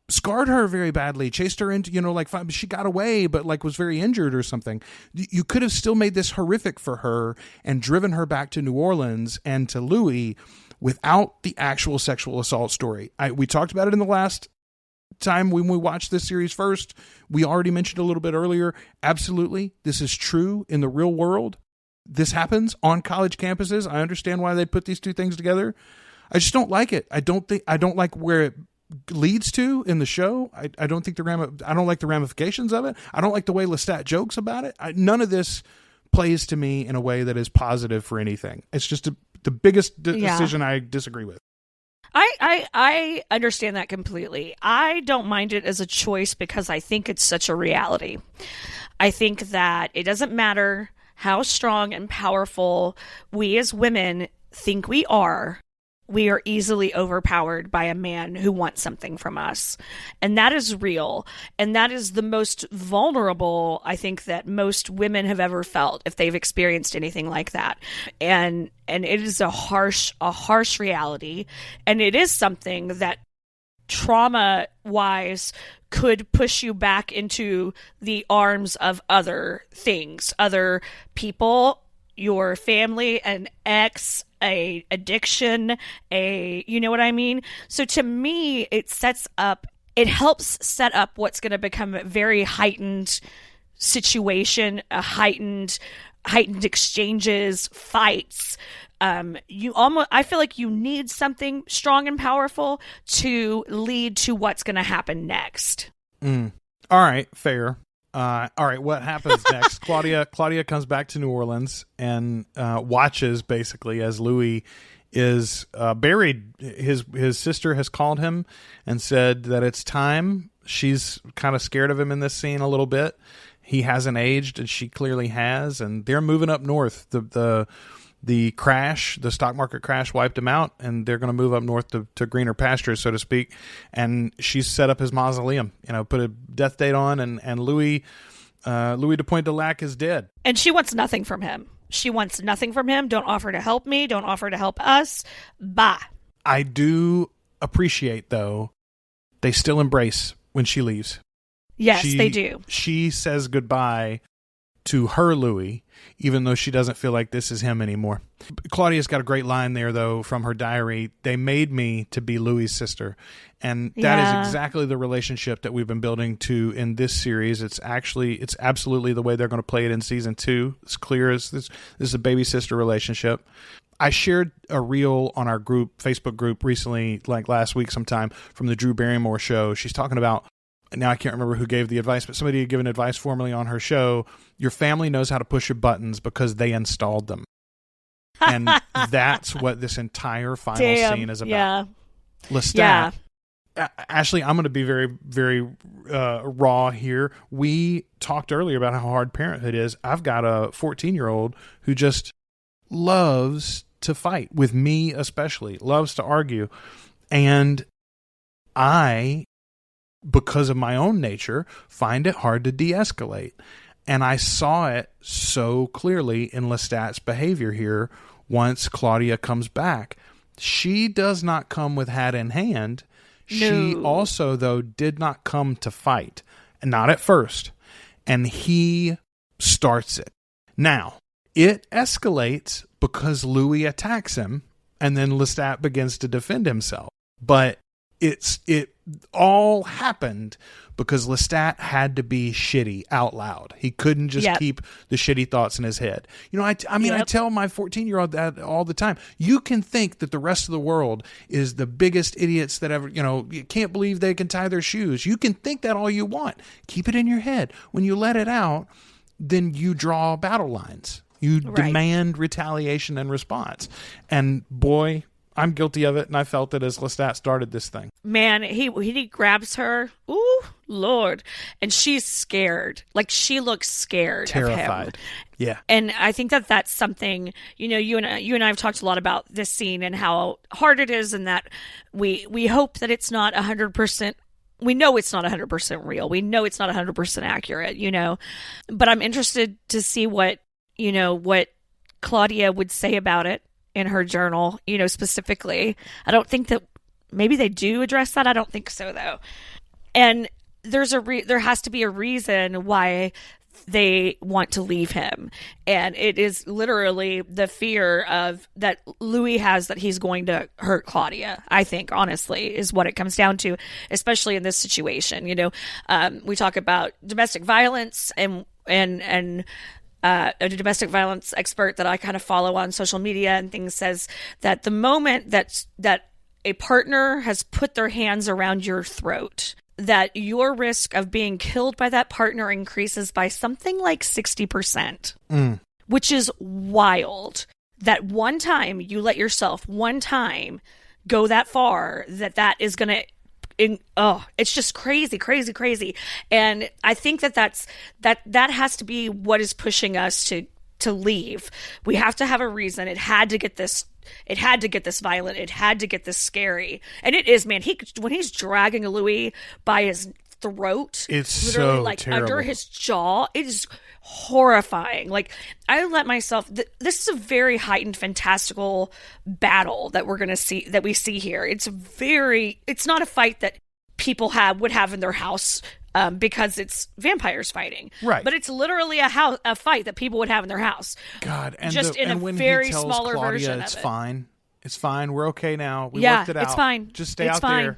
scarred her very badly, chased her into, like she got away, but like was very injured or something. You could have still made this horrific for her and driven her back to New Orleans and to Louis without the actual sexual assault story. We talked about it in the last time when we watched this series first. We already mentioned a little bit earlier. Absolutely. This is true in the real world. This happens on college campuses. I understand why they put these two things together. I just don't like it. I don't like where it leads to in the show. I don't think I don't like the ramifications of it. I don't like the way Lestat jokes about it. None of this plays to me in a way that is positive for anything. It's just the biggest decision I disagree with. I understand that completely. I don't mind it as a choice because I think it's such a reality. I think that it doesn't matter how strong and powerful we as women think we are easily overpowered by a man who wants something from us. And that is real. And that is the most vulnerable, I think, that most women have ever felt if they've experienced anything like that. And it is a harsh reality. And it is something that trauma-wise could push you back into the arms of other things, other people, your family, an ex, a addiction, you know what I mean? So to me, it helps set up what's going to become a very heightened situation, a heightened exchanges, fights. I feel like you need something strong and powerful to lead to what's going to happen next. All right, fair. All right, what happens next? Claudia comes back to New Orleans and watches basically as Louis is buried. His sister has called him and said that it's time. She's kind of scared of him in this scene a little bit. He hasn't aged, and she clearly has, and they're moving up north. The stock market crash wiped him out, and they're going to move up north to greener pastures, so to speak. And she's set up his mausoleum, put a death date on, and Louis de Pointe-de-Lac is dead. And she wants nothing from him. She wants nothing from him. Don't offer to help me. Don't offer to help us. Bye. I do appreciate, though, they still embrace when she leaves. Yes, they do. She says goodbye to her Louis, even though she doesn't feel like this is him anymore. Claudia's got a great line there, though, from her diary. They made me to be Louis' sister. And that is exactly the relationship that we've been building to in this series. It's absolutely the way they're going to play it in season 2. It's clear as this is a baby-sister relationship. I shared a reel on our Facebook group recently, like last week sometime, from the Drew Barrymore show. She's talking about, now I can't remember who gave the advice, but somebody had given advice formerly on her show. Your family knows how to push your buttons because they installed them. And that's what this entire final scene is about. Yeah. Lestat. Yeah. Ashley, I'm going to be very, very raw here. We talked earlier about how hard parenthood is. I've got a 14-year-old who just loves to fight, with me especially, loves to argue. And I, because of my own nature, find it hard to de-escalate. And I saw it so clearly in Lestat's behavior here once Claudia comes back. She does not come with hat in hand. No. She also, though, did not come to fight. Not at first. And he starts it. Now, it escalates because Louis attacks him, and then Lestat begins to defend himself. But it all happened because Lestat had to be shitty out loud. He couldn't just keep the shitty thoughts in his head. I tell my 14-year-old that all the time. You can think that the rest of the world is the biggest idiots that ever, you can't believe they can tie their shoes. You can think that all you want. Keep it in your head. When you let it out, then you draw battle lines. You demand retaliation and response. And boy, I'm guilty of it, and I felt it as Lestat started this thing. Man, he grabs her. Ooh, Lord. And she's scared. Like, she looks scared. Terrified. Of him. Yeah. And I think that that's something, you know, you and I have talked a lot about this scene and how hard it is, and that we hope that it's not 100%. We know it's not 100% real. We know it's not 100% accurate, you know, but I'm interested to see what Claudia would say about it in her journal, you know, specifically. I don't think that maybe they do address that. I don't think so, though. And there has to be a reason why they want to leave him, and it is literally the fear of that Louis has that he's going to hurt Claudia. I think, honestly, is what it comes down to, especially in this situation. You know, we talk about domestic violence, and a domestic violence expert that I kind of follow on social media and things says that the moment that a partner has put their hands around your throat, that your risk of being killed by that partner increases by something like 60%, which is wild. That one time you let yourself go that far, that is going to, it's just crazy, crazy, crazy. And I think that has to be what is pushing us to leave. We have to have a reason. It had to get this violent. It had to get this scary. And it is, man. When he's dragging Louis by his throat, it's literally so like terrible. Under his jaw, it is horrifying. Like, I let myself. This is a very heightened, fantastical battle that we see here. It's not a fight that people would have in their house. Because it's vampires fighting, right? But it's literally a fight that people would have in their house. God, and just in a when very he tells smaller Claudia, version it's of it. fine. It's fine. We're okay now. We worked it out. It's fine. Just stay It's out fine. there.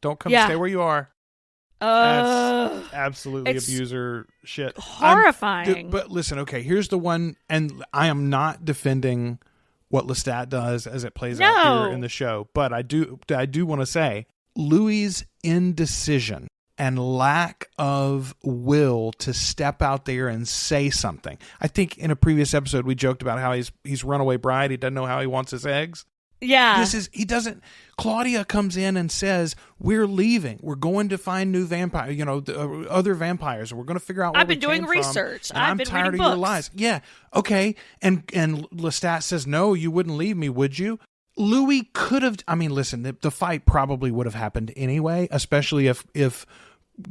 Don't come. Stay where you are. That's absolutely it's abuser shit. Horrifying. But listen, okay. Here's the one, and I am not defending what Lestat does as it plays out here in the show, but I do want to say Louis' indecision and lack of will to step out there and say something. I think in a previous episode we joked about how he's runaway bride. He doesn't know how he wants his eggs. Yeah. He doesn't. Claudia comes in and says, "We're leaving. We're going to find new vampires, other vampires, and we're going to figure out where I've been doing research. I'm been tired reading of your books. lies." Yeah. Okay. And Lestat says, "No, you wouldn't leave me, would you?" Louis could have. I mean, listen, the fight probably would have happened anyway, especially if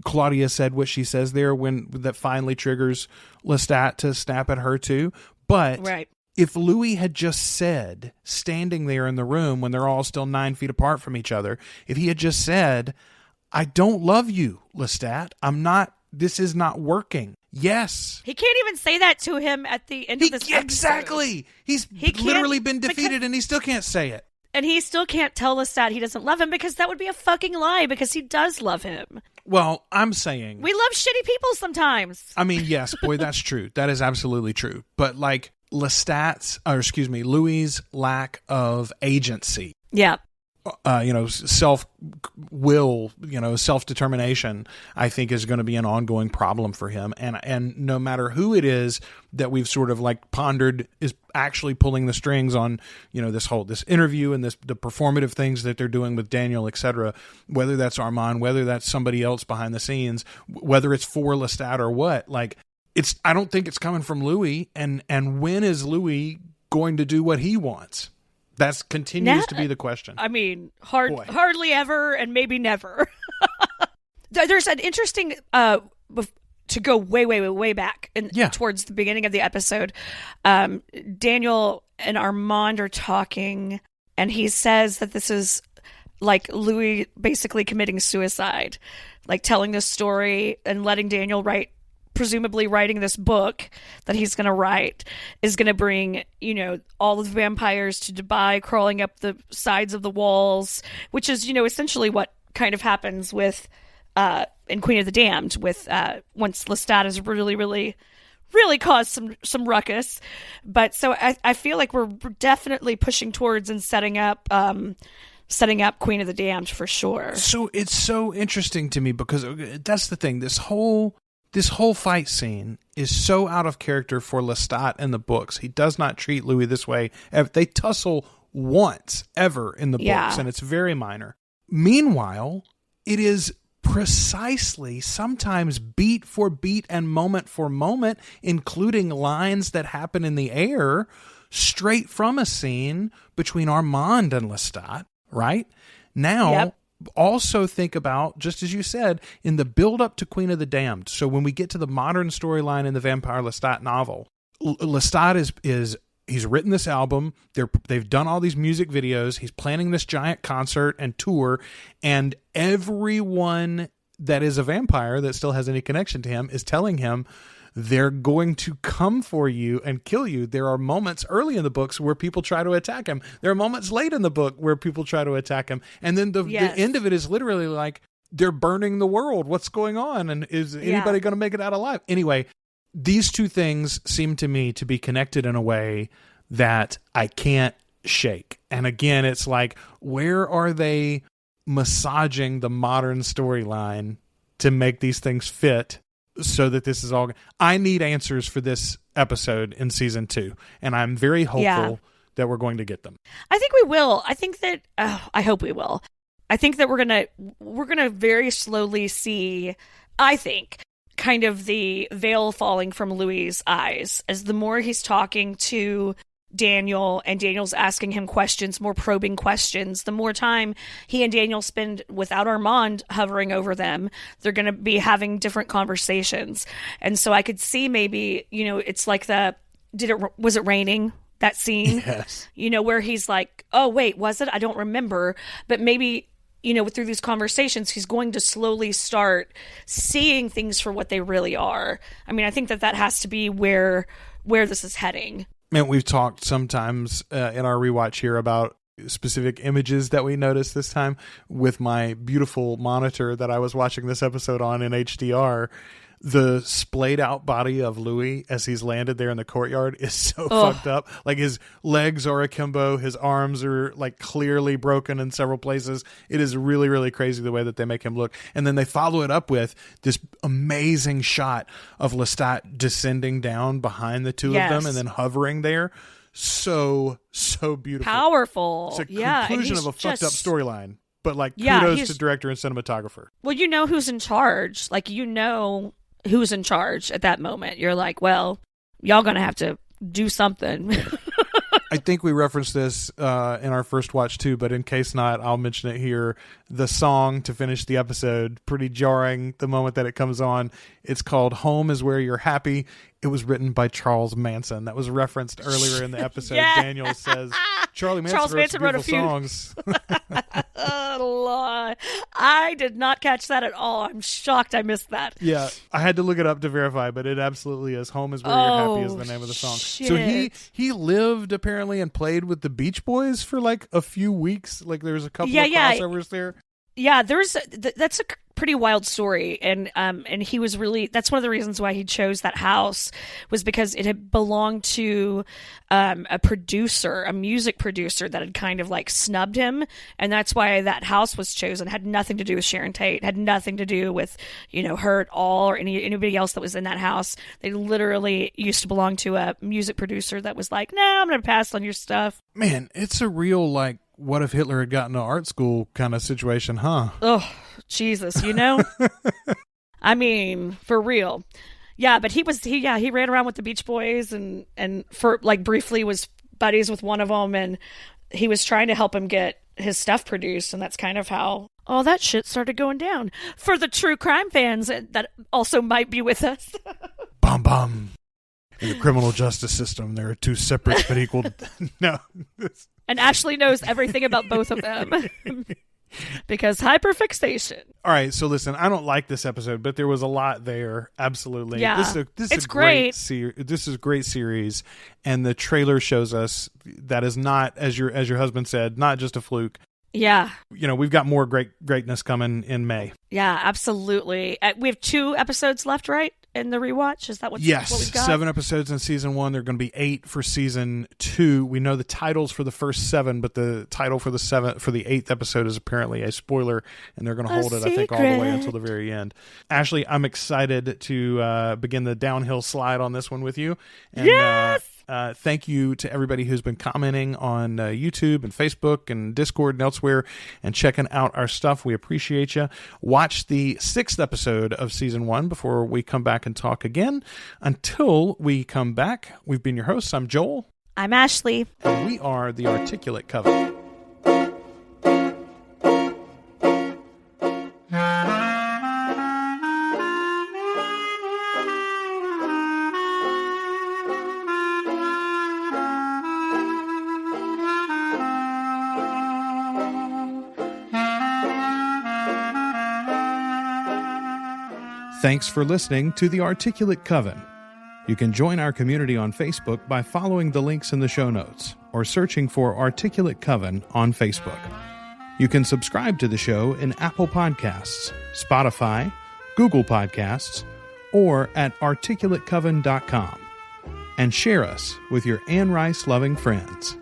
Claudia said what she says there that finally triggers Lestat to snap at her too. But right. If Louis had just said, standing there in the room when they're all still 9 feet apart from each other, if he had just said, "I don't love you, Lestat. This is not working." Yes. He can't even say that to him at the end of this episode. Exactly. He's literally been defeated and he still can't say it. And he still can't tell Lestat he doesn't love him, because that would be a fucking lie, because he does love him. Well, I'm saying, we love shitty people sometimes. I mean, yes, boy, that's true. That is absolutely true. But like Louis' lack of agency. Yeah. Self-will, self-determination, I think is going to be an ongoing problem for him. And no matter who it is that we've sort of like pondered is actually pulling the strings on, this interview and the performative things that they're doing with Daniel, etc., whether that's Armand, whether that's somebody else behind the scenes, whether it's for Lestat or what, I don't think it's coming from Louis. And when is Louis going to do what he wants? That continues to be the question. I mean, hardly ever, and maybe never. There's an interesting, to go way, way, way back towards the beginning of the episode. Daniel and Armand are talking, and he says that this is like Louis basically committing suicide, like telling this story and letting Daniel presumably writing this book that he's going to write is going to bring, all of the vampires to Dubai, crawling up the sides of the walls, which is, essentially what kind of happens with in Queen of the Damned with once Lestat has really, really, really caused some ruckus. But so I feel like we're definitely pushing towards and setting up Queen of the Damned for sure. So it's so interesting to me because that's the thing. This whole fight scene is so out of character for Lestat in the books. He does not treat Louis this way. They tussle once ever in the books, and it's very minor. Meanwhile, it is precisely, sometimes beat for beat and moment for moment, including lines that happen in the air straight from a scene between Armand and Lestat, right? Now, Yep. Also think about, just as you said, in the build-up to Queen of the Damned. So when we get to the modern storyline in the Vampire Lestat novel, Lestat is he's written this album. They've done all these music videos. He's planning this giant concert and tour, and everyone that is a vampire that still has any connection to him is telling him they're going to come for you and kill you. There are moments early in the books where people try to attack him. There are moments late in the book where people try to attack him. And then the end of it is literally like, they're burning the world. What's going on? And is anybody going to make it out alive? Anyway, these two things seem to me to be connected in a way that I can't shake. And again, it's like, where are they massaging the modern storyline to make these things fit so that this is all... I need answers for this episode in season 2, and I'm very hopeful that we're going to get them. I think we will. I think that I hope we will. I think that we're gonna very slowly see, I think, kind of the veil falling from Louis' eyes as the more he's talking to Daniel and Daniel's asking him questions, more probing questions, the more time he and Daniel spend without Armand hovering over them, they're going to be having different conversations. And so I could see maybe, it's like was it raining? That scene, yes. Where he's like, oh, wait, was it? I don't remember. But maybe, through these conversations, he's going to slowly start seeing things for what they really are. I mean, I think that has to be where this is heading. Man, we've talked sometimes in our rewatch here about specific images that we noticed this time. With my beautiful monitor that I was watching this episode on in HDR, the splayed out body of Louis as he's landed there in the courtyard is so fucked up. Like, his legs are akimbo, his arms are like clearly broken in several places. It is really, really crazy the way that they make him look. And then they follow it up with this amazing shot of Lestat descending down behind the two of them and then hovering there. So beautiful. Powerful. It's a conclusion of a fucked up storyline. But kudos to director and cinematographer. Well, who's in charge. Who's in charge at that moment. You're like, well, y'all gonna have to do something. I think we referenced this in our first watch too, but in case not, I'll mention it here. The song to finish the episode, pretty jarring the moment that it comes on. It's called Home Is Where You're Happy. It was written by Charles Manson. That was referenced earlier in the episode. Yeah. Daniel says Charles Manson wrote a few songs. I did not catch that at all. I'm shocked I missed that. Yeah, I had to look it up to verify, but it absolutely is. Home Is Where You're Happy is the name of the song. Shit. So he lived apparently and played with the Beach Boys for like a few weeks. Like, there's a couple of crossovers there. Yeah, that's a pretty wild story, and he was really, that's one of the reasons why he chose that house, was because it had belonged to a music producer that had kind of like snubbed him, and that's why that house was chosen. It had nothing to do with Sharon Tate, had nothing to do with her at all, or anybody else that was in that house. They literally used to belong to a music producer that was like, nah, I'm gonna pass on your stuff. Man, it's a real like, what if Hitler had gotten to art school kind of situation, huh? Oh, Jesus, I mean, for real. Yeah, but he ran around with the Beach Boys and for like briefly was buddies with one of them, and he was trying to help him get his stuff produced, and that's kind of how all that shit started going down. For the true crime fans that also might be with us. Bum bum. In the criminal justice system, there are two separate but equal... No. And Ashley knows everything about both of them. Because hyperfixation. All right, so listen, I don't like this episode, but there was a lot there. Absolutely. Yeah. This is great. This is a great series, and the trailer shows us that is not, as your husband said, not just a fluke. Yeah. We've got more greatness coming in May. Yeah, absolutely. We have 2 episodes left, right? In the rewatch? Is that what we've got? 7 episodes in season 1. There are going to be 8 for season 2. We know the titles for the first 7, but the title for the 8th episode is apparently a spoiler, and they're going to hold it, I think, all the way until the very end. Ashley, I'm excited to begin the downhill slide on this one with you. And, yes! Thank you to everybody who's been commenting on YouTube and Facebook and Discord and elsewhere and checking out our stuff. We appreciate you. Watch the 6th episode of Season 1 before we come back and talk again. Until we come back, we've been your hosts. I'm Joel. I'm Ashley. And we are the Articulate Coven. Thanks for listening to The Articulate Coven. You can join our community on Facebook by following the links in the show notes or searching for Articulate Coven on Facebook. You can subscribe to the show in Apple Podcasts, Spotify, Google Podcasts, or at articulatecoven.com. And share us with your Anne Rice-loving friends.